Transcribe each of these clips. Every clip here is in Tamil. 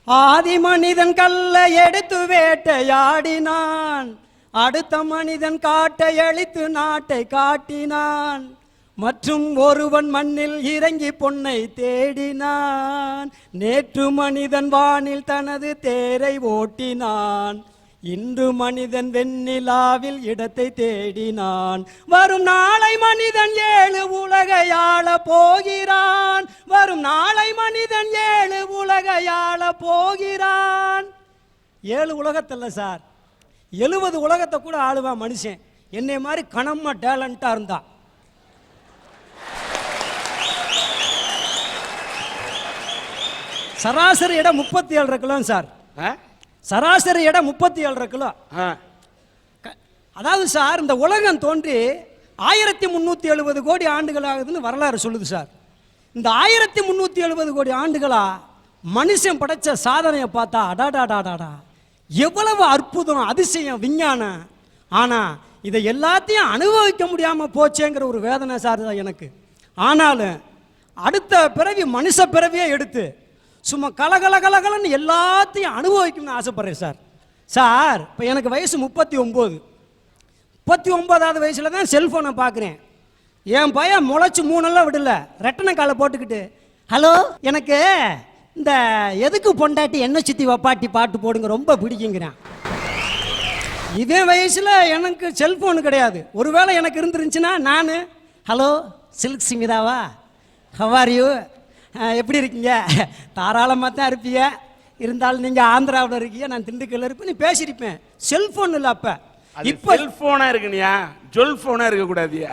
ஆதி மனிதன் கல்லை எடுத்து வேட்டையாடினான், அடுத்த மனிதன் காட்டை அழித்து நாட்டை காட்டினான், மற்றும் ஒருவன் மண்ணில் இறங்கி பொன்னை தேடினான். நேற்று மனிதன் வானில் தனது தேரை ஓட்டினான், இன்று மனிதன் வெண்ணிலாவில் இடத்தை தேடினான். வரும் நாளை மனிதன் 7 உலகை ஆள போகிறான், வரும் நாளை மனிதன் 7 உலகை ஆள போகிறான். 7 உலகத்தில் சார் 70 உலகத்தை கூட ஆளுவான் மனுஷன். என்னை மாதிரி கணமா டேலண்டா இருந்தா. சராசரி இடம் 37 கிலோ சார். சராசரி இடம் 37 கிலோ. அதாவது சார் இந்த உலகம் தோன்றி 1370 கோடி ஆண்டுகள் ஆகுதுன்னு வரலாறு சொல்லுது சார். இந்த 1370 கோடி ஆண்டுகளா மனுஷன் படைச்ச சாதனையை பார்த்தா அடாடாடாடாடா எவ்வளவு அற்புதம், அதிசயம், விஞ்ஞானம். ஆனா இதை எல்லாத்தையும் அனுபவிக்க முடியாம போச்சேங்கிற ஒரு வேதனை சார் எனக்கு. ஆனாலும் அடுத்த பிறவி மனுஷ பிறவியே எடுத்து சும்மா கலகலகலகலன்னு எல்லாத்தையும் அனுபவிக்கணும்னு ஆசைப்படுறேன் சார். சார் இப்போ எனக்கு வயசு 39. 39வது வயசுல தான் செல்ஃபோனை பார்க்குறேன். என் பையன் முளைச்சி 3 விடல, ரெட்டனை காலை போட்டுக்கிட்டு ஹலோ எனக்கு இந்த எதுக்கு பொண்டாட்டி என்ன சுற்றி வப்பாட்டி பாட்டு போடுங்க ரொம்ப பிடிக்குங்கிறான். இதே வயசில் எனக்கு செல்ஃபோனு கிடையாது. ஒருவேளை எனக்கு இருந்துருந்துச்சுன்னா நான் ஹலோ சில்க் சிமிதாவா, ஹவ் ஆர் யூ, எப்படி இருக்கீங்க, தாராளமாக தான் இருப்பீங்க, இருந்தாலும் நீங்கள் ஆந்திராவில் இருக்கீங்க, நான் திண்டுக்கல்ல இருப்பேன், நீ பேசியிருப்பேன். செல்ஃபோன் இல்லை அப்போ. இப்போ செல்ஃபோனாக இருக்குனியா, ஜொல்ஃபோனாக இருக்கக்கூடாதியா,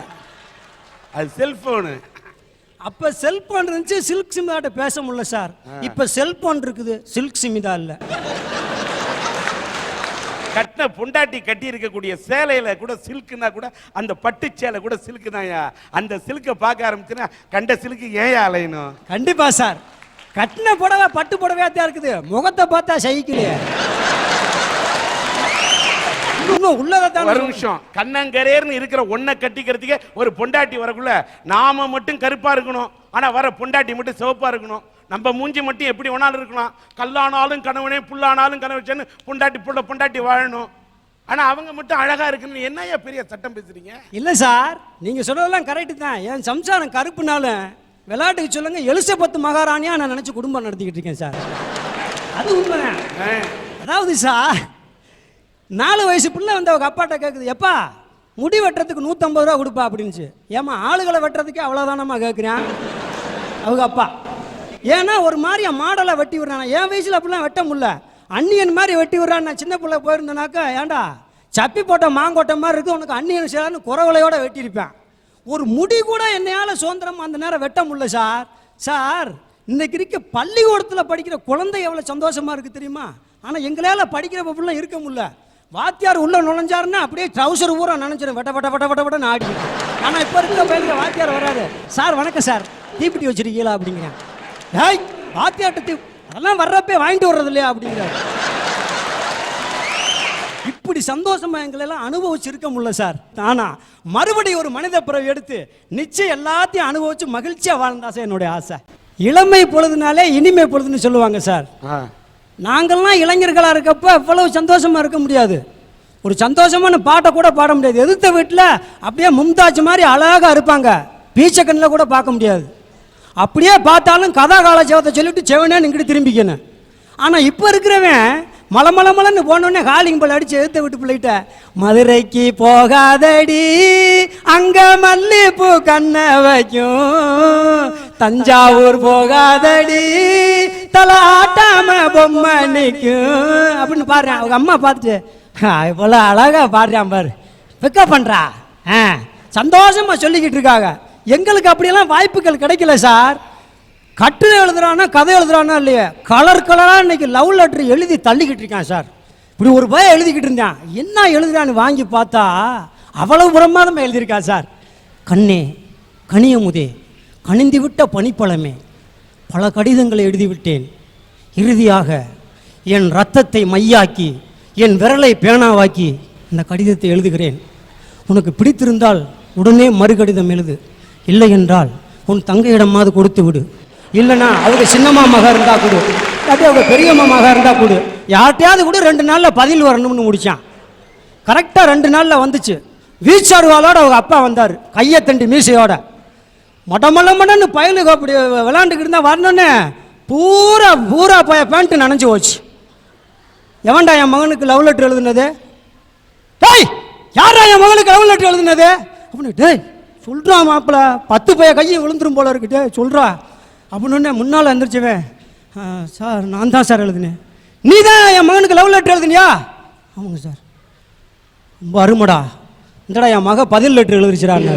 அது செல்ஃபோனு. அப்போ செல்ஃபோன் இருந்துச்சு, சில்க் சிமிதாட்ட பேச முடியல சார். இப்போ செல்ஃபோன் இருக்குது, சில்க் சிமிதா இல்லை. கட்டின பொண்டாட்டி கட்டி இருக்கக்கூடிய சேலையில கூட சில்க்குனா கூட அந்த பட்டு சேலை கூட சில்க்கு தான்யா. அந்த சில்கை பார்க்க ஆரம்பிச்சுன்னா கண்ட சில்க்கு ஏன் அலையணும்? கண்டிப்பா சார். கட்டின புடவை பட்டு புடவையா தான் இருக்குது, முகத்தை பார்த்தா சகிக்கலையே. உள்ளதான் ஒரு நிமிஷம், கண்ணங்கரேர்னு இருக்கிற ஒன்றை கட்டிக்கிறதுக்கே ஒரு பொண்டாட்டி வரக்குள்ள நாம மட்டும் கருப்பா இருக்கணும், ஆனா வர பொண்டாட்டி மட்டும் சிவப்பா இருக்கணும். நம்ம மூஞ்சி மட்டும் எப்படி வேணாலும் இருக்கலாம், கல்லானாலும் கணவனே புல்லானாலும் கணவச்சேன்னு பொண்டாட்டி வாழணும். ஆனா அவங்க மட்டும் அழகா இருக்குன்னு என்னையா பெரிய சட்டம் பேசுறீங்க? இல்ல சார், நீங்க சொல்றதெல்லாம் கரெக்ட் தான். என் சம்சாரம் கருப்புனாலும் விளையாட்டுக்கு சொல்லுங்க எலிசபெத் மகாராணியா நான் நினைச்சு குடும்பம் நடத்திக்கிட்டு இருக்கேன் சார். அது உண்மைதான். அதாவது சார் 4 வயசு பிள்ளை வந்து அவங்க அப்பாட்ட கேட்குது, எப்பா முடி வெட்டுறதுக்கு 150 ரூபா கொடுப்பா அப்படின்னுச்சு. ஏமா ஆளுகளை வெட்டுறதுக்கே அவ்வளோதானம்மா கேட்குறேன் அவங்க அப்பா. ஏன்னா ஒரு மாதிரி மாடலை வெட்டி விடுறான். என் வயசில் அப்படிலாம் வெட்ட முடியல, அன்னியன் மாதிரி வெட்டி விடுறான். நான் சின்ன பிள்ளை போயிருந்தேனாக்கா ஏண்டா சப்பி போட்ட மாங்கோட்டை மாதிரி இருக்குது உனக்கு அன்னியன் சேரான்னு குறவலையோட வெட்டியிருப்பேன். ஒரு முடி கூட என்னையால் சுதந்திரம் அந்த நேரம் வெட்ட முடியல சார். சார் இன்னைக்கு இருக்க பள்ளிக்கூடத்தில் படிக்கிற குழந்தை எவ்வளோ சந்தோஷமா இருக்குது தெரியுமா? ஆனால் எங்களால் படிக்கிற பப்பிலாம் இருக்க முடியல. வாத்தியார் உள்ள நுழைஞ்சாருன்னா அப்படியே ட்ரௌசர் ஊரா நினைச்சிடும், வெட்ட வெட்ட வெட்ட வெட்ட வெட்டன்னு ஆடி. ஆனால் இப்போ இருக்கிற பையன் வாத்தியார் வராரு, சார் வணக்கம் சார் தீப்பிட்டி வச்சிருக்கீங்களா அப்படிங்கிறேன். ஏய் வாத்தியாட்ட அதெல்லாம் வர்றப்பே வாங்கிட்டு வர்றது இல்லையா அப்படிங்கிறார். இப்படி சந்தோஷமா எங்களெல்லாம் அனுபவிச்சு இருக்க முடியல சார். ஆனா மறுபடியும் ஒரு மனித பிறவி எடுத்து நிச்சயம் எல்லாத்தையும் அனுபவிச்சு மகிழ்ச்சியா வாழ்ந்தா சார் என்னுடைய ஆசை. இளமை பொழுதுனாலே இனிமை பொழுதுன்னு சொல்லுவாங்க சார். நாங்கள்லாம் இளைஞர்களா இருக்கப்ப இவ்வளவு சந்தோஷமா இருக்க முடியாது. ஒரு சந்தோஷமான பாட்டை கூட பாட முடியாது. எதிர்த்த வீட்டில் அப்படியே மும்தாஜ் மாதிரி அழகா இருப்பாங்க, பீச்சக்கண்ணில் கூட பார்க்க முடியாது. அப்படியே பார்த்தாலும் கதா காலட்சேபத்தை சொல்லிட்டு செவனே நின்றுட்டு திரும்பிக்கணும். ஆனால் இப்போ இருக்கிறவன் மலமலமலன்னு போனோடனே காலிங் பல் அடிச்சு எழுத்த விட்டு பிள்ளைகிட்ட மதுரைக்கு போகாதடி அங்க மல்லிப்பூ கண்ண வைக்கும், தஞ்சாவூர் போகாதடி தலை ஆட்டாம பொம்மை நிற்கும் அப்படின்னு பாடுறேன். அவங்க அம்மா பார்த்துட்டு இவ்வளோ அழகா பாடுறான் பாரு, பிக்கப் பண்ணுறா, சந்தோஷமா சொல்லிக்கிட்டு இருக்காங்க. எங்களுக்கு அப்படியெல்லாம் வாய்ப்புகள் கிடைக்கல சார். கட்டுரை எழுதுறானா கதை எழுதுறானா இல்லையா, கலர் கலராக இன்னைக்கு லவ் லெட்டர் எழுதி தள்ளிக்கிட்டு இருக்கான் சார். இப்படி ஒரு பையன் எழுதிக்கிட்டு இருந்தான், என்ன எழுதுறான்னு வாங்கி பார்த்தா அவ்வளவு பிரமாதமாக எழுதியிருக்கா சார். கண்ணே கனியமுதே கனிந்து விட்ட பனிப்பழமே பல கடிதங்களை எழுதிவிட்டேன், இறுதியாக என் ரத்தத்தை மையாக்கி என் விரலை பேனாவாக்கி இந்த கடிதத்தை எழுதுகிறேன். உனக்கு பிடித்திருந்தால் உடனே மறுகடிதம் எழுது, இல்லை என்றால் உன் தங்கையிடமாவது கொடுத்து விடு, இல்லைன்னா அவங்க சின்னம்மா மக இருந்தா கொடு. இல்லாட்டி அவங்க பெரியம்மா மகா இருந்தால் கொடு, யார்கிட்டையாவது கூட 2 நாளில் பதில் வரணும்னு முடிச்சான். கரெக்டாக 2 நாளில் வந்துச்சு. வீச்சாடுவாளோட அவங்க அப்பா வந்தார், கையை தண்டி மீசையோட. மொட்டமல்லன்னு பயலுக்கு அப்படி விளாண்டுக்கிட்டு இருந்தால் வரணுன்னு பூரா பூரா பேண்ட்டு நனைஞ்சு போச்சு. எவன்டா என் மகனுக்கு லவ் லெட்டர் எழுதுனது? டேய், யாரா என் மகனுக்கு லவ் லெட்டர் எழுதுனது அப்படின்னு. டேய் சொல்கிறா மாப்பிள்ள, 10 பைய கையை விழுந்துரும் போல இருக்குட்டே சொல்கிறா அப்படின்னு. முன்னால் எழுந்திரிச்சுவேன், சார் நான் தான் சார் எழுதுனேன். நீ தான் என் மகனுக்கு லவ் லெட்டர் எழுதுனியா? ஆமாங்க சார். ரொம்ப அருமடா, இந்தடா என் மக பதில் லெட்டர் எழுதிச்சிடாங்க.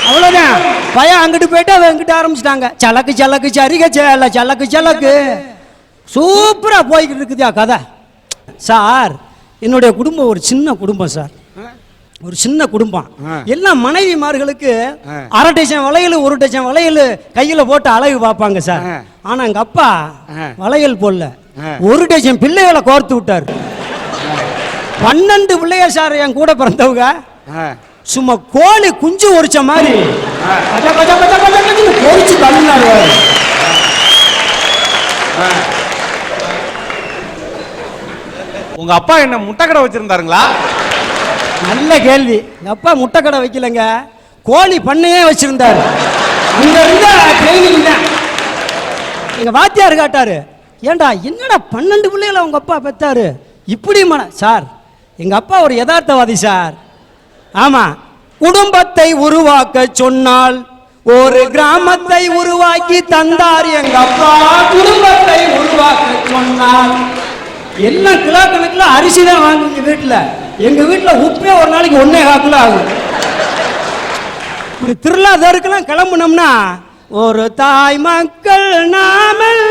அவ்வளோதான், பையன் அங்கிட்டு போயிட்டு அவன் எங்கிட்ட ஆரம்பிச்சிட்டாங்க. சலக்கு சலக்கு சரிக சேல சலக்கு சலக்கு. சூப்பராக போய்கிட்டு இருக்குதியா கதை. சார் என்னுடைய குடும்பம் ஒரு சின்ன குடும்பம் சார், ஒரு சின்ன குடும்பம். எல்லாம் மனைவிமார்களுக்கு 1/2 டஜன் வளையல் 1 டஜன் வளையல் கையில் போட்டு அழகு பார்ப்பாங்க சார். ஆனால் எங்கள் அப்பா வளையல் போடல, 1 டஜன் பிள்ளைகளை கோர்த்து விட்டார். 12 பிள்ளைய சார் என் கூட பிறந்தவங்க. சும்மா கோழி குஞ்சு ஒரிச்ச மாதிரி பொறிச்சு தள்ளினாரு. உங்க அப்பா என்ன முட்டை கடை வச்சிருந்தாருங்களா? நல்ல கேள்வி. எங்க அப்பா முட்டை கடை வைக்கலங்க, கோழி பண்ணையே வச்சிருந்தாரு. அங்க இருந்த ட்ரைனிங் தான். எங்க வாத்தியார் காட்டாரு, ஏண்டா என்னடா 12 பிள்ளைகளை உங்க அப்பா பெத்தாரு இப்படி சார். எங்க அப்பா ஒரு யதார்த்தவாதி சார். ஆமா, குடும்பத்தை உருவாக்க சொன்னால் ஒரு கிராமத்தை உருவாக்கி தந்தார் எங்க அப்பா. குடும்பத்தை உருவாக்க சொன்னால் எல்லாம் கிலோ கணக்கில் அரிசி தான் வாங்குங்க வீட்டில். எங்க வீட்டில் உப்பே ஒரு நாளைக்கு 1.25 கிலோ ஆகும். இப்படி திருவிழாதருக்கெல்லாம் கிளம்புனோம்னா ஒரு தாய் மக்கள் நாமல்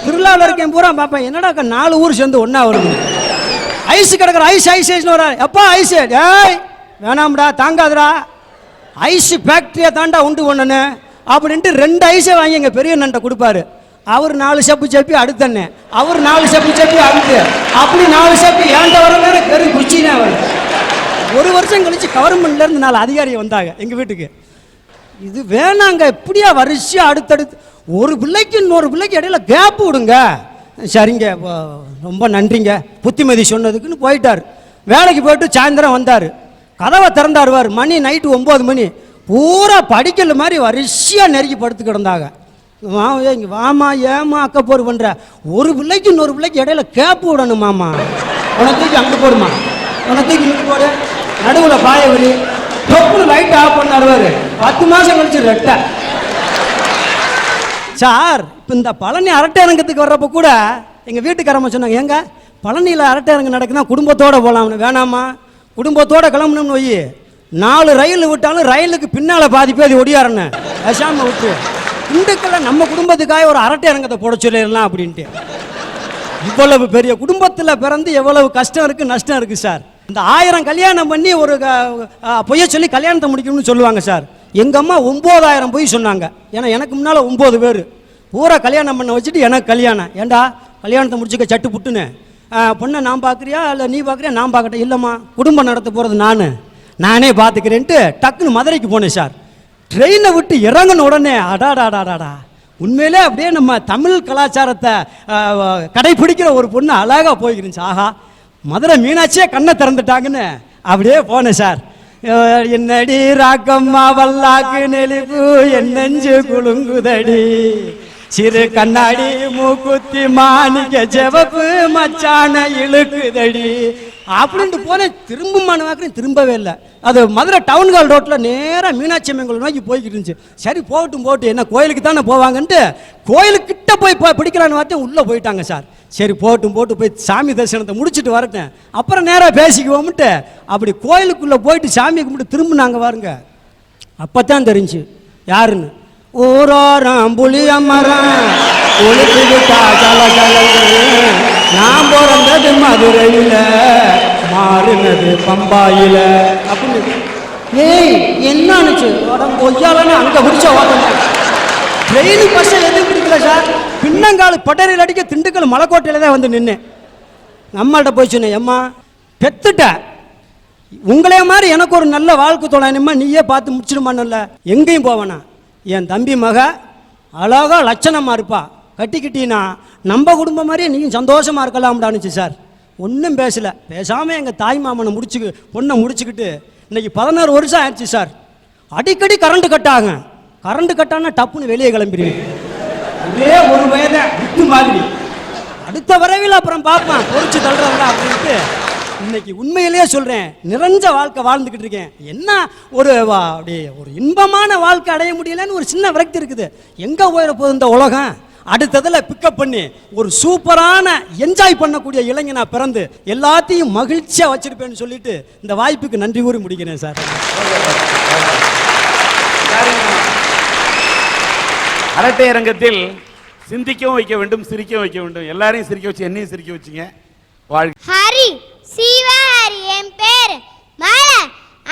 திருவிழாவில் இருக்கேன் பூரா பார்ப்பேன். என்னடா 4 ஊர் சேர்ந்து ஒன்னா வருது. ஐஸ் கிடக்குற ஐஸ் ஐஸ் ஐஸ்னு வர்றாரு. எப்பா ஐஸ்? ஏய் வேணாம்டா, தாங்காதுடா, ஐஸ் ஃபேக்ட்ரியை தாண்டா உண்டு பண்ணனு அப்படின்ட்டு 2 ஐஸை வாங்கி எங்கள் பெரிய நண்டை கொடுப்பாரு. அவர் 4 சப்பு சப்பி அடுத்தண்ணே, அவர் 4 சப்பு சப்பி அடுத்து, அப்படி 4 சப்பி ஏன்ட்ட வர வேற பெரிய குச்சினே வரும். 1 வருஷம் கழிச்சு கவர்மெண்ட்லேருந்து 4 அதிகாரி வந்தாங்க எங்கள் வீட்டுக்கு. இது வேணாங்க, இப்படியா வரிசையாக அடுத்தடுத்து ஒரு பிள்ளைக்கு இன்னொரு பிள்ளைக்கு இடையில கேப்பு விடுங்க. சரிங்க, ரொம்ப நன்றிங்க புத்திமதி சொன்னதுக்குன்னு போயிட்டார். வேலைக்கு போயிட்டு சாயந்தரம் வந்தார். கதவை திறந்தாருவார். மணி நைட்டு 9 மணி. பூரா படிக்கல மாதிரி வரிசையாக நெருக்கி படுத்து கிடந்தாங்க. இங்கே வாமா, ஏமா அக்கப்போர் பண்ணுற, ஒரு பிள்ளைக்கு இன்னொரு பிள்ளைக்கு இடையில கேப்பு விடணும் மாமா. உனக்கு அங்கே போடுமா, உனக்கு இங்கே போடு, நடுவில் பாய வரி தொப்புன்னு லைட் ஆஃப் பண்ணாருவார். 10 மாதம் கழிச்சு ரெட்டை. சார் இப்போ இந்த பழனி அரட்டை அரங்கத்துக்கு வர்றப்போ கூட எங்கள் வீட்டுக்காரம்மா சொன்னாங்க, ஏங்க பழனியில் அரட்டை அரங்கம் நடக்குன்னா குடும்பத்தோடு போகலாம்னு. வேணாமா, குடும்பத்தோடு கிளம்பணும்னு போய் 4 ரயில் விட்டாலும் ரயிலுக்கு பின்னால் பாதி பேதி ஒடியாரண்ணே பேசாமல் விட்டு இந்துக்களை நம்ம குடும்பத்துக்காக ஒரு அரட்டை அரங்கத்தை போட சொல்லிடலாம் அப்படின்ட்டு. இவ்வளவு பெரிய குடும்பத்தில் பிறந்து எவ்வளவு கஷ்டம் இருக்குது நஷ்டம் இருக்குது சார். இந்த 1000 கல்யாணம் பண்ணி ஒரு பொய்ய சொல்லி கல்யாணத்தை முடிக்கணும்னு சொல்லுவாங்க சார். எங்கள் அம்மா 9000 பொய் சொன்னாங்க. ஏன்னா எனக்கு முன்னால் 9 பேர் பூரா கல்யாணம் பண்ண வச்சுட்டு எனக்கு கல்யாணம். ஏண்டா கல்யாணத்தை முடிச்சுக்க சட்டு புட்டுன்னு, பொண்ணை நான் பார்க்குறியா இல்லை நீ பார்க்குறியா? நான் பார்க்கட்டேன். இல்லைம்மா, குடும்பம் நடத்த போகிறது நானே பார்த்துக்கிறேன்ட்டு டக்குன்னு மதுரைக்கு போனேன் சார். ட்ரெயினை விட்டு இறங்கின உடனே அடாடாடாடாடா, உண்மையிலே அப்படியே நம்ம தமிழ் கலாச்சாரத்தை கடைபிடிக்கிற ஒரு பொண்ணு அழகாக போய்க்கிருந்துச்சு. ஆஹா, மதுரை மீனாட்சியே கண்ணை திறந்துட்டாங்கன்னு அப்படியே போனேன் சார். என்னடி ராக்கம்மா வல்லாக்கு நெளிப்பு என் நெஞ்சு குலுங்குதடி, சிறு கண்ணாடி மூக்குத்தி மாணிக்க செவப்பு மச்சான இழுக்குதடி அப்படின்ட்டு போனேன். திரும்பமான வாக்குறேன், திரும்பவே இல்லை. அது மதுரை டவுன் ஹால் ரோட்டில் நேராக மீனாட்சி அம்மன் கோயில் நோக்கி போய்கிட்டு இருந்துச்சு. சரி போகட்டும் போட்டு, என்ன கோயிலுக்கு தானே போவாங்கன்ட்டு கோயிலுக்கிட்ட போய் பிடிக்கலான்னு பார்த்தேன். உள்ளே போயிட்டாங்க சார். சரி போட்டு போய் சாமி தரிசனத்தை முடிச்சுட்டு வரட்டேன், அப்புறம் நேராக பேசிக்குவோம்ட்டு அப்படி கோயிலுக்குள்ளே போயிட்டு சாமியை கும்பிட்டு திரும்பினாங்க பாருங்க. அப்போ தான் தெரிஞ்சு யாருன்னு. ஊரோரம் புளியமரம் ஒளிச்சுக்கிட்டா சல நான் பிறந்தது மதுரையில் மாறினது பம்பாயில் அப்படின்னு. ஏய் என்னன்னுச்சு கொய்யாலன்னு அங்கே பிடிச்ச ஓட்டணும். ட்ரெயின் பஸ்ஸை எதுவும் பிடிக்கல சார். பின்னங்கால் பட்டறையில் அடிக்க திண்டுக்கல் மலைக்கோட்டையில் தான் வந்து நின்னேன். நம்மள்கிட்ட போய் சொன்னேன், அம்மா பெத்துட்ட, உங்களே மாதிரி எனக்கு ஒரு நல்ல வாழ்க்கை தோழனுமா, நீயே பார்த்து முடிச்சிடுமான்னு. எங்கேயும் போவேனா, என் தம்பி மக அழகா லட்சணமாக இருப்பா, கட்டிக்கிட்டீன்னா நம்ம குடும்பம் மாதிரியே நீயும் சந்தோஷமாக இருக்கலாம்டானுச்சு சார். ஒன்றும் பேசலை. பேசாமல் எங்கள் தாய் மாமனை பொண்ணை முடிச்சுக்கிட்டு இன்னைக்கு 11 வருஷம் ஆயிடுச்சு சார். அடிக்கடி கரண்ட் கட்டாங்க. கரண்ட் கட்டானா டப்புன்னு வெளியே கிளம்பிடுவேன். இதே ஒரு வயதை விட்டு மாதிரி அடுத்த வரவில் அப்புறம் பார்ப்பேன் பொறிச்சு தள்ளுறதா அப்படின்ட்டு இன்னைக்கு உண்மையிலேயே சொல்கிறேன், நிறைஞ்ச வாழ்க்கை வாழ்ந்துக்கிட்டு இருக்கேன். என்ன அப்படியே ஒரு இன்பமான வாழ்க்கை அடைய முடியலன்னு ஒரு சின்ன விரக்தி இருக்குது. எங்கே போயிட போகுது இந்த உலகம்? அடுத்ததில் பிக்கப் பண்ணி ஒரு சூப்பரான என்ஜாய் பண்ணக்கூடிய இளைஞனா பிறந்து எல்லாத்தையும் மகிழ்ச்சியாக வச்சிருப்பேன்னு சொல்லிட்டு இந்த வாய்ப்புக்கு நன்றி கூறி முடிக்கிறேன் சார். அரட்டை அரங்கத்தில் சிந்திக்கவும் வைக்க வேண்டும், சிரிக்கவும் வைக்க வேண்டும். எல்லாரையும் சிரிக்க வச்சு என்னையும் சிரிக்க வச்சுங்க. வாழ்க. ஹரி சிவஹரி என் பேரு மலை.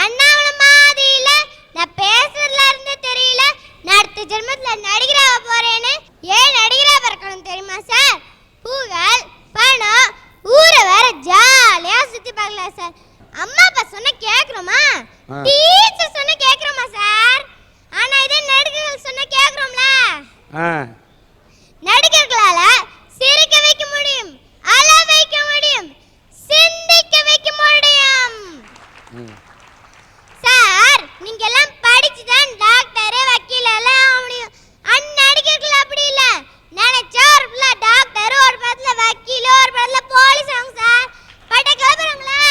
அண்ணாவள மாதிரில நான் பேசுறதுல இருந்து தெரியல நான் அடுத்த ஜென்மத்துல நடிகராக போறேன்னு. ஏன் நடிகரா பிறக்கணும் தெரியுமா சார்? புகழ் பணம் ஊரை வேற ஜாலியா சுத்தி பார்க்கலாம் சார். அம்மா அப்பா சொன்ன கேக்குறோமா? டீச்சர் சொன்ன கேக்குறோமா சார்? ஆனா இதே நடிகர்கள் சொன்ன கேக்குறோம்ல. நடிகர்களால சிரிக்க வைக்க முடியும், அழ வைக்க முடியும், சிந்திக்க வைக்க முடியும். சார் நீங்க எல்லாம் படிச்சுதான் டாக்டர் வக்கீல் எல்லாம் ஆக முடியும். நடிகர்கள் அப்படி இல்ல. நினைச்சா ஒரு பிள்ளை டாக்டர், ஒரு படத்துல வக்கீல், ஒரு படத்துல போலீஸ் ஆகும் சார். பட்ட கிளம்புறாங்களே.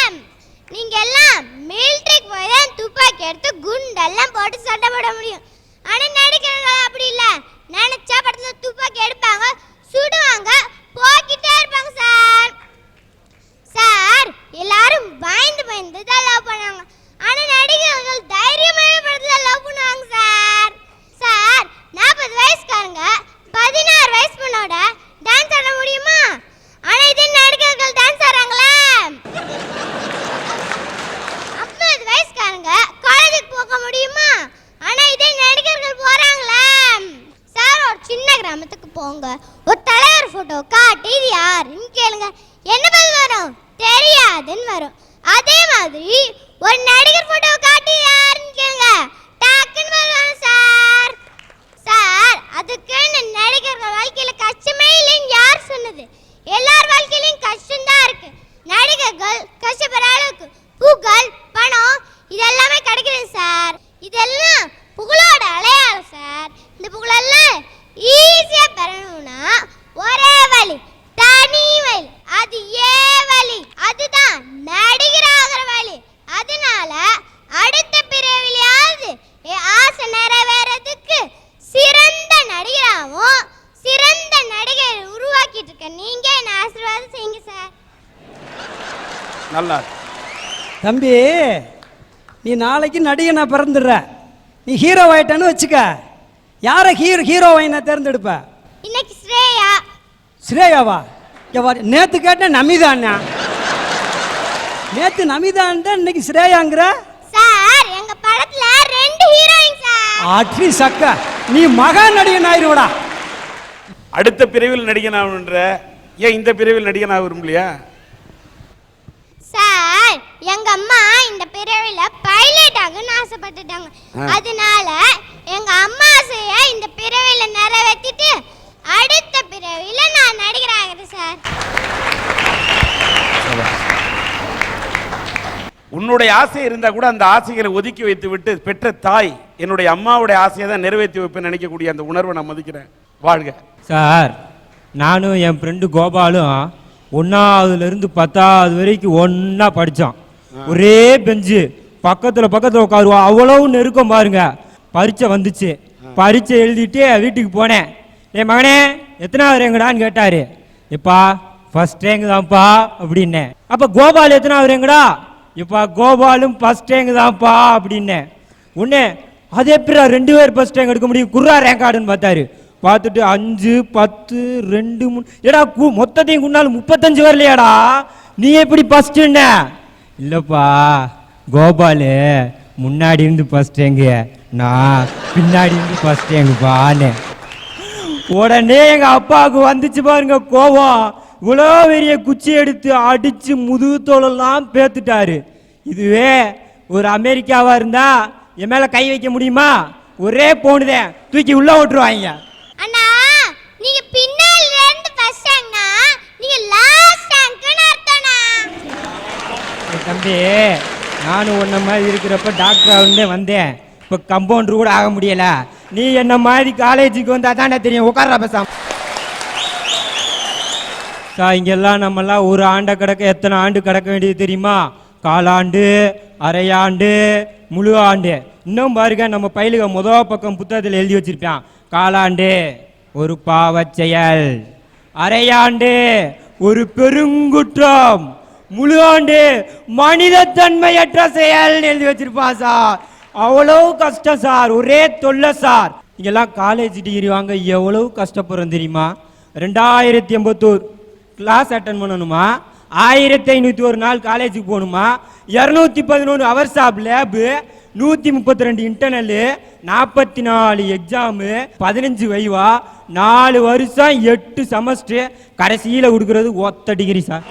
நீங்க எல்லாம் மிலிட்டரிக்கு போய் தான் துப்பாக்கி எடுத்து குண்டெல்லாம் போட்டு சண்டை போட முடியும். ஆனா நடிகர்கள் அப்படி இல்ல. நினைச்சா படத்துல துப்பாக்கி எடுப்பாங்க, சுடுவாங்க, போக்கிட்டே இருப்பாங்க சார். சார் எல்லாரும் பயந்து பயந்து தான் லவ் பண்ணாங்க. ஆனா நடிகர்கள் தைரியமான படத்துல லவ் பண்ணுவாங்க சார். சார் 40 வயசுக்காரங்க 16 வயசு பொண்ணோட டான்ஸ் ஆட முடியுமா? ஆனா இதே நடிகர்கள் டான்ஸ் ஆடுறாங்களே. 50 வயசுக்காரங்க காலேஜுக்கு போக முடியுமா? ஆனா இதே நடிகர்கள் போறாங்களே. சார் ஒரு சின்ன கிராமத்துக்கு போங்க, ஒரு தலைவர் போட்டோ காட்டி இது யாருன்னு கேளுங்க, என்ன பதில் வரும்? தெரியாதுன்னு வரும். அதே மாதிரி ஒரு நடிகர் போட்டோ காட்டி யாருன்னு கேளுங்க, டக்குன்னு பதில் வரும் சார். சார் அதுக்கு நடிகர்கள் வாழ்க்கையில கஷ்டமே இல்லைன்னு யார் சொன்னது? எல்லார் வாழ்க்கையிலும் கஷ்டம் தான் இருக்கு. நடிகர்கள் கஷ்டப்படுற அளவுக்கு புகழ் பணம் இதெல்லாமே கிடைக்கிறது சார். இதெல்லாம் புகழோட அடையாளம் சார். இந்த புகழெல்லாம் ஈஸியா பெறணும்னா ஒரே வழி, தனி வழி, அது வழி, அதுதான் நடிகராகிற வழி. அதனால அடுத்த பிறவிலையாவது ஆசை நிறைவேறதுக்கு சிறந்த நடிகராகவும் சிறந்த நடிகரை உருவாக்கிட்டு இருக்க நீங்க என்ன ஆசீர்வாதம் செய்யுங்க சார். நல்லா தம்பி, நீ நாளைக்கு நடிகனா பிறந்துடுற, நீ ஹீரோ ஆயிட்டான்னு வச்சுக்க. யாரை ஹீரோவை தேர்ந்தெடுப்ப? இன்னைக்கு ஸ்ரேயா. ஸ்ரேயாவா? நேத்து கேட்டேன் நமிதாண்ணா. நேத்து நமிதான், இன்னைக்கு ஸ்ரேயாங்கிற சார். எங்க படத்துல 2 ஹீரோயின் சார். அட்லி சக்க, நீ மகா நடிகன் ஆயிருவடா. அடுத்த பிரிவில் நடிகன் ஆகணுன்ற, ஏன் இந்த பிரிவில் நடிகன் ஆக விரும்பலையா? சார் எங்க அம்மா இந்த பிறவில பைலட் ஆகணும்னு ஆசைப்பட்டுட்டாங்க. அதனால எங்க அம்மா ஆசையை இந்த பிறவில நிறைவேற்றிட்டு அடுத்த பிறவில நான் நடிகராகிறேன் சார். உன்னுடைய ஆசை இருந்தா கூட அந்த ஆசைகளை ஒதுக்கி வைத்து விட்டு பெற்ற தாய் என்னுடைய அம்மாவுடைய ஆசையை தான் நிறைவேற்றி வைப்பேன்னு நினைக்கக்கூடிய அந்த உணர்வை நான் மதிக்கிறேன். வாழ்க. சார் நானும் என் ஃப்ரெண்டு கோபாலும் 1ஆவதுலேருந்து 10ஆவது வரைக்கும் ஒன்றா படித்தோம். ஒரே பெஞ்சு பக்கத்தில் உட்காருவோம். அவ்வளோ நெருக்கம் பாருங்க. பரீட்சை வந்துச்சு. பரீட்சை எழுதிட்டு வீட்டுக்கு போனேன். என் மகனே எத்தனாவது ரேங்கடான்னு கேட்டார். எப்பா ஃபஸ்ட் ரேங்கு தான்ப்பா அப்படின்னேன். அப்போ கோபால் எத்தனாவது ரேங்கடா? எப்பா கோபாலும் ஃபஸ்ட் ரேங்கு தான்ப்பா அப்படின்னேன். உடனே அது எப்படி 2 பேர் ஃபஸ்ட் ரேங்க் எடுக்க முடியும்? குர்ரா ரேங்க் கார்டுன்னு பார்த்தாரு. பார்த்துட்டு 5 10 2 3 ஏடா மொத்தத்தையும் குண்டாலும் 35 வரலையாடா, நீ எப்படி ஃபஸ்ட்டுன்ன? இல்லைப்பா கோபாலு முன்னாடி இருந்து ஃபஸ்ட் ரேங்கு, நான் பின்னாடி இருந்து ஃபஸ்ட் ரேங்குப்பான்னு. உடனே எங்கள் அப்பாவுக்கு வந்துச்சு பாருங்க கோபம். இவ்வளோ பெரிய குச்சி எடுத்து அடித்து முதுகுத்தோலெல்லாம் பேத்துட்டாரு. இதுவே ஒரு அமெரிக்காவாக இருந்தால் என் மேலே கை வைக்க முடியுமா? ஒரே போனுதேன் தூக்கி உள்ள விட்டுருவாங்க. அண்ணா நீங்க பின்னால இருந்து ஃபர்ஸ்ட் ரேங்க்னா நீங்க லாஸ்ட் ரேங்க்னு அர்த்தம்னா. தம்பி நானும் உன்ன மாதிரி இருக்கிறப்ப டாக்டர் ஆகுந்தே வந்தேன். இப்போ கம்பவுண்டர் கூட ஆக முடியல. நீ என்ன மாதிரி காலேஜுக்கு வந்தா தானே தெரியும். உட்கார்றா பேசாம. இங்கெல்லாம் நம்மெல்லாம் ஒரு ஆண்டை கிடக்க எத்தனை ஆண்டு கிடக்க வேண்டியது தெரியுமா? காலாண்டு, அரையாண்டு, முழு ஆண்டு. இன்னும் பாருங்க நம்ம பயிலுக முதல் பக்கம் புத்தகத்தில் எழுதி வச்சிருப்பான். காலாண்டு ஒரு பாவச் செயல், அரையாண்டு ஒரு பெருங்குற்றம், முழு ஆண்டு மனிதத்தன்மையற்ற செயல் எழுதி வச்சிருப்பான் சார். அவ்வளோ கஷ்டம் சார், ஒரே தொல்லை சார். இங்கெல்லாம் காலேஜ் டிகிரி வாங்க எவ்வளவு கஷ்டப்படுறோம் தெரியுமா? 2081 கிளாஸ் அட்டன் பண்ணணுமா, 1501 நாள் காலேஜுக்கு போகணுமா, 211 ஹவர்ஸ் ஆஃப் லேபு, 132 இன்டர்னலு, 44 எக்ஸாமு, 15 வைவா, 4 வருஷம் 8 செமஸ்டர், கடைசியில் கொடுக்கறது ஒத்த டிகிரி சார்.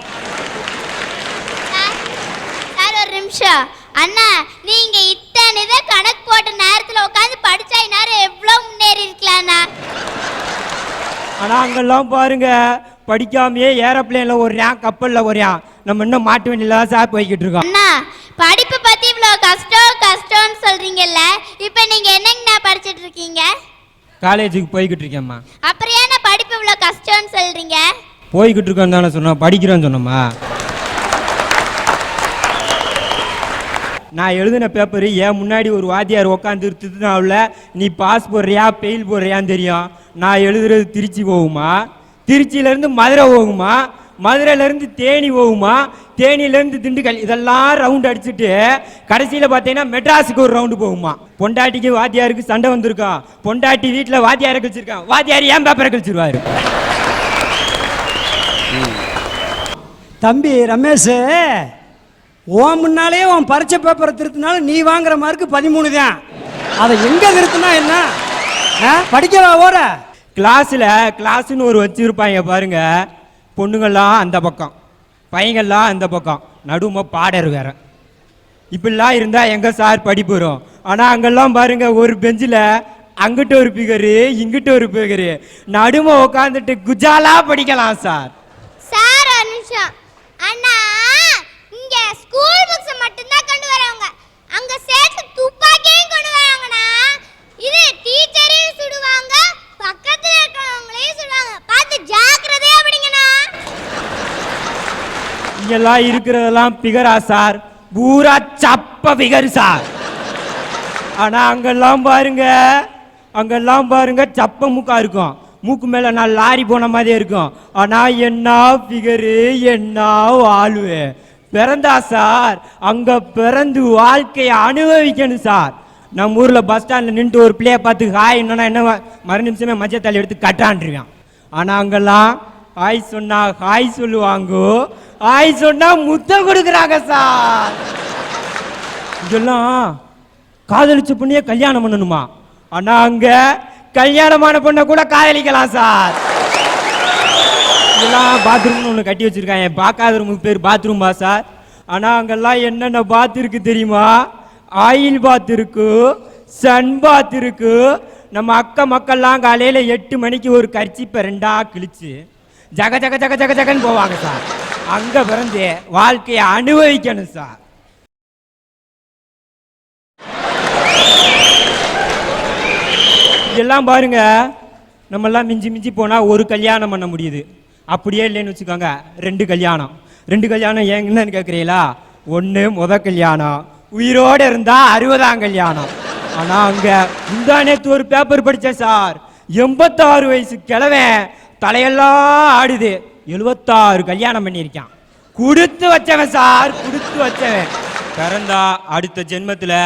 சார் ஒரு நிமிஷம். அண்ணா நீங்க இத்தனை இதை கணக்கு போட்ட நேரத்துல உட்காந்து படிச்சா இந்நேரம் எவ்வளவு முன்னேறி இருக்கலாம்ண்ணா. ஆனா அங்கெல்லாம் பாருங்க படிக்காமையே ஏரோப்ளேன்ல ஓடுறான், கப்பல்ல ஓடுறான். நம்ம இன்னும் மாட்டு வண்டியில சார் போய்கிட்டு இருக்கோம். அண்ணா படிப்பு பத்தி இவ்வளவு கஷ்டம்னு சொல்றீங்கல்ல, இப்ப நீங்க என்னங்கண்ணா படிச்சிட்டு இருக்கீங்க? காலேஜுக்கு போய்கிட்டு இருக்கேம்மா. அப்புறம் ஏன்னா படிப்பு இவ்வளவு கஷ்டம்னு சொல்றீங்க? போய்கிட்டு இருக்கோன்னு தானே சொன்னோம், படிக்கிறேன்னு சொன்னோம்மா. நான் எழுதின பேப்பரு ஏன் முன்னாடி ஒரு வாத்தியார் உட்காந்து திருத்தினாவில் நீ பாஸ் போடுறியா பெயில் போடுறியான்னு தெரியும். நான் எழுதுறது திருச்சி போகுமா, திருச்சியிலேருந்து மதுரை போகுமா, மதுரையிலேருந்து தேனி போகுமா, தேனியிலேருந்து திண்டுக்கல், இதெல்லாம் ரவுண்ட் அடிச்சுட்டு கடைசியில் பார்த்தீங்கன்னா மெட்ராஸுக்கு ஒரு ரவுண்டு போகுமா. பொண்டாட்டிக்கு வாத்தியாருக்கு சண்டை வந்திருக்கான். பொண்டாட்டி வீட்டில் வாத்தியாரை கழிச்சிருக்கான். வாத்தியார் ஏன் பேப்பரை கழிச்சிருவாரு. தம்பி ரமேஷ், உன் முன்னாலேயே உன் பரீட்சை பேப்பரை திருத்தினாலும் நீ வாங்குற மார்க்கு 13 தான். அதை எங்கே திருத்தினா என்ன? படிக்கவா ஓர? கிளாஸ்ன்னு ஒரு வச்சிருப்பாங்க பாருங்க. பொண்ணுங்கள்லாம் அந்த பக்கம், பையங்கள்லாம் அந்த பக்கம், நடுமை பாடர் வேற. இப்படிலாம் இருந்தால் எங்கே சார் படிப்பு வரும்? ஆனால் அங்கெல்லாம் பாருங்க ஒரு பெஞ்சில் அங்கிட்ட ஒரு பிகரு இங்கிட்ட ஒரு பிகரு, நடுமை உட்காந்துட்டு குஜாலா படிக்கலாம் சார். சார் ஒரு நிமிஷம். அண்ணா இங்க ஸ்கூல் புக்ஸ் மட்டும் தான் கொண்டு வராங்க, அங்க சேர்த்து துப்பாக்கியும் கொண்டு வராங்கண்ணா. இது டீச்சரையும் சுடுவாங்க, பக்கத்துல இருக்கிறவங்களையும் சுடுவாங்க. பார்த்து ஜாக்கிரதையா படிங்கண்ணா. இங்கெல்லாம் இருக்கிறதெல்லாம் பிகரா சார், பூரா சப்ப பிகர் சார். ஆனா அங்கெல்லாம் பாருங்க சப்ப மூக்கா இருக்கும். மூக்கு மேல நான் லாரி போன மாதிரியே இருக்கும். ஆனா என்ன பிகரு, என்ன வாழ்வு. பிறந்தா சார் அங்க பிறந்து வாழ்க்கையை அனுபவிக்கணும் சார். நம்ம ஊர்ல பஸ் ஸ்டாண்ட்ல நின்று ஒரு பிள்ளைய பார்த்து ஹாய் என்னன்னா என்ன மறு நிமிஷமே மஞ்சத்தாளி எடுத்து கட்டான்றிருக்கான். ஆனா அங்கெல்லாம் ஹாய் சொன்னா ஹாய் சொல்லுவாங்க, ஹாய் சொன்னா முத்தம் கொடுக்குறாங்க சார். இதெல்லாம் காதலிச்ச பொண்ணையே கல்யாணம் பண்ணணுமா? ஆனா அங்க கல்யாணமான பொண்ணை கூட காதலிக்கலாம் சார். இதெல்லாம் பாத்ரூம்னு ஒன்று கட்டி வச்சிருக்காங்க. பார்க்காத ரூமுக்கு பேர் பாத்ரூம் சார். ஆனால் அங்கெல்லாம் என்னென்ன பாத் இருக்கு தெரியுமா? ஆயில் பாத் இருக்கு, சன் பாத் இருக்கு. நம்ம அக்கா மக்கள்லாம் காலையில் 8 மணிக்கு ஒரு கர்ச்சிப்பை 2ஆ கிழிச்சு ஜக ஜக ஜக ஜக ஜகன்னு போவாங்க சார். அங்கே பிறந்து வாழ்க்கையை அனுபவிக்கணும் சார். இதெல்லாம் பாருங்க, நம்மெல்லாம் மிஞ்சி மிஞ்சி போனால் ஒரு கல்யாணம் பண்ண முடியுது. அப்படியே இல்லைன்னு வச்சுக்கோங்க 2 கல்யாணம். 2 கல்யாணம் என்னன்னு கேட்குறீங்களா? 1 முத கல்யாணம், உயிரோடு இருந்தா 60ஆம் கல்யாணம். ஆனால் அங்கே முந்தா நேற்று ஒரு பேப்பர் படித்தேன் சார். 86 வயசு கிழவன் தலையெல்லாம் ஆடுது, 76 கல்யாணம் பண்ணியிருக்கான். கொடுத்து வச்சவன் சார், கொடுத்து வச்சவன். பிறந்தா அடுத்த ஜென்மத்தில்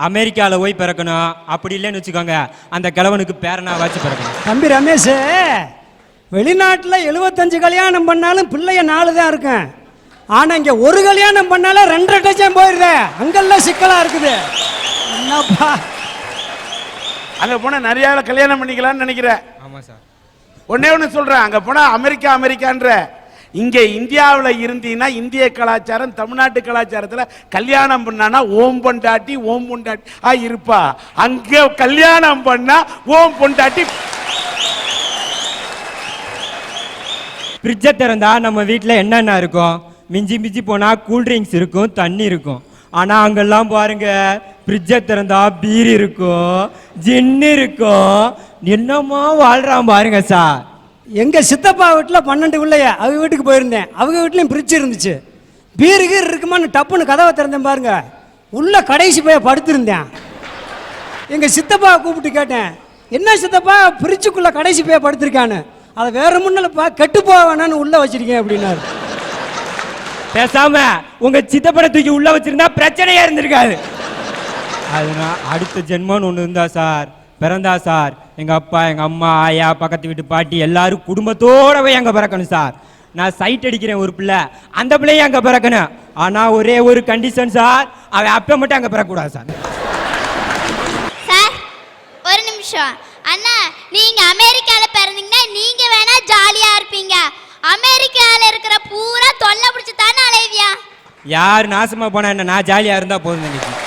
அமெரிக்காவில் போய் பிறக்கணும். அப்படி இல்லைன்னு வச்சுக்கோங்க அந்த கிழவனுக்கு பேரனா வச்சு பிறக்கணும். தம்பி ரமேஷ், வெளிநாட்டில் 75 கல்யாணம் பண்ணாலும் பிள்ளைய 4 தான் இருக்கேன். ஆனால் இங்கே ஒரு கல்யாணம் பண்ணாலும் 2.5 டஜன் போயிருதே. அங்கெல்லாம் சிக்கலாக இருக்குது. என்னப்பா அங்கே போனால் நிறைய கல்யாணம் பண்ணிக்கலாம்னு நினைக்கிறேன். ஆமாம் சார். ஒன்னே ஒன்று சொல்கிறேன், அங்கே போனால் அமெரிக்கான்ற இங்க இந்தியாவுல இருந்தீங்கன்னா இந்திய கலாச்சாரம் தமிழ்நாட்டு கலாச்சாரத்துல கல்யாணம் பண்ணானா ஓம் பொண்டாட்டி இருப்பா. அங்க கல்யாணம் பண்ணா ஓம் பொண்டாட்டி. ஃப்ரிட்ஜை திறந்தா நம்ம வீட்டில் என்னென்ன இருக்கும்? மிஞ்சி மிஞ்சி போனால் கூல்ட்ரிங்க்ஸ் இருக்கும், தண்ணி இருக்கும். ஆனால் அங்கெல்லாம் பாருங்க, ஃப்ரிட்ஜை திறந்தா பீர் இருக்கும், ஜின்னு இருக்கும். என்னமா வாழ்றான் பாருங்க சார். எங்கள் சித்தப்பா வீட்டில் 12 பிள்ளைய அவங்க வீட்டுக்கு போயிருந்தேன். அவங்க வீட்லேயும் ஃப்ரிட்ஜ் இருந்துச்சு. பீரு கீர் இருக்குமான்னு டப்புன்னு கதவை திறந்தேன் பாருங்க, உள்ள கடைசி போய் படுத்திருந்தேன். எங்கள் சித்தப்பா கூப்பிட்டு கேட்டேன், என்ன சித்தப்பா ஃப்ரிட்ஜுக்குள்ளே கடைசி போய் படுத்திருக்கான்னு. அதை வேற முன்னலப்பா கெட்டு போக வேணான்னு உள்ளே வச்சிருக்கேன் அப்படின்னாரு. பேசாம உங்க சித்தப்பனை தூக்கி உள்ள வச்சிருந்தா பிரச்சனையா இருந்திருக்காது. அதனால் அடுத்த ஜென்மம்னு ஒன்று இருந்தா சார், பிறந்தா சார், எங்க அப்பா எங்க அம்மா ஆயா பக்கத்து வீட்டு பாட்டி எல்லாரும் குடும்பத்தோட போய் அங்க பிறக்கணும் சார். நான் சைட் அடிக்கிறேன் ஒரு பிள்ளை, அந்த பிள்ளையும் அங்க பிறக்கணும். ஆனா ஒரே ஒரு கண்டிஷன் சார், அவன் அப்ப மட்டும் அங்க பிறக்கக்கூடாது சார். சார் ஒரு நிமிஷம். அண்ணா நீங்க அமெரிக்கால பிறந்தீங்கன்னா நீங்க வேணா ஜாலியா இருப்பீங்க. அமெரிக்கால இருக்கிற பூரா தொல்லை பிடிச்சு தானே அலைவியா? யார் நாசமா போனா என்ன, நான் ஜாலியா இருந்தா போதும் நினைக்கிறேன்.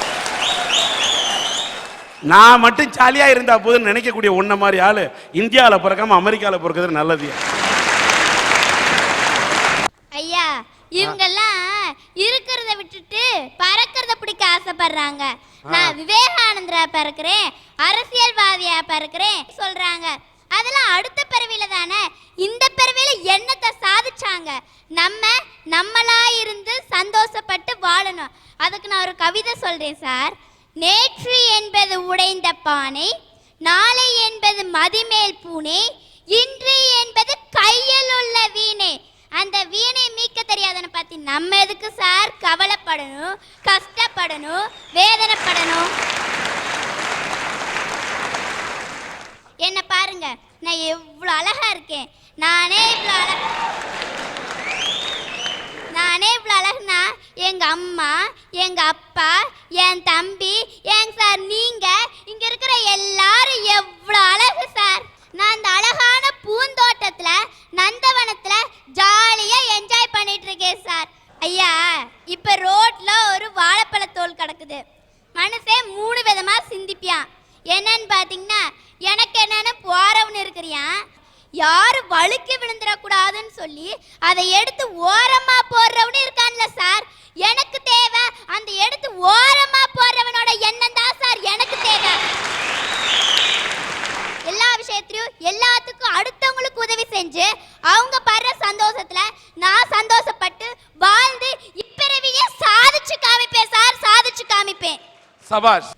நான் மட்டும் ஜாலியா இருந்தா போதுன்னு நினைக்கக்கூடிய ஒன்ன மாதிரி ஆளு இந்தியாவில பிறக்காம அமெரிக்கால பிறக்கிறது நல்லது. ஐயா இவங்கெல்லாம் இருக்கிறத விட்டுட்டு பறக்கிறத பிடிக்க ஆசைப்படுறாங்க. நான் விவேகானந்தரா பிறக்கிறேன், அரசியல்வாதியா பிறக்கிறேன் சொல்றாங்க. அதெல்லாம் அடுத்த பிறவில தானே. இந்த பிறவில என்னத்தை சாதிச்சாங்க? நம்மளா இருந்து சந்தோஷப்பட்டு வாழணும். அதுக்கு நான் ஒரு கவிதை சொல்றேன் சார். நேற்று என்பது உடைந்த பானை, நாளை என்பது மதிமேல் பூனை, இன்று என்பது கையில் உள்ள வீணை. அந்த வீணை மீட்க தெரியாதனை பத்தி நம்ம எதுக்கு சார் கவலைப்படணும், கஷ்டப்படணும், வேதனைப்படணும்? என்ன பாருங்க, நான் எவ்வளோ அழகா இருக்கேன். நானே இவ்வளோ அழகுனா எங்க அம்மா, எங்க அப்பா, என் தம்பி, ஏங்க சார் நீங்க இங்க இருக்கிற எல்லாரும் எவ்வளோ அழகு சார். நான் அந்த அழகான பூந்தோட்டத்துல நந்தவனத்துல ஜாலியா என்ஜாய் பண்ணிட்டு இருக்கேன் சார். ஐயா இப்ப ரோட்ல ஒரு வாழைப்பழத்தோல் கிடக்குது. மனுஷன் 3 விதமா சிந்திப்பியான். என்னன்னு பாத்தீங்கன்னா, எனக்கு என்னன்னு போறவன்னு இருக்கிறியா, யாரு வழுக்கி விழுந்துடக்கூடாதுன்னு சொல்லி அதை எடுத்து ஓரமா போடுறவனு இருக்கான்ல சார். எனக்கு தேவை அந்த எடுத்து ஓரமா போடுறவனோட எண்ணம் தான் சார் எனக்கு தேவை. எல்லா விஷயத்திலையும் எல்லாத்துக்கும் அடுத்தவங்களுக்கு உதவி செஞ்சு அவங்க படுற சந்தோஷத்துல நான் சந்தோஷப்பட்டு வாழ்ந்து இப்பிறவியே சாதிச்சு காமிப்பேன் சார், சாதிச்சு காமிப்பேன். சபாஷ்.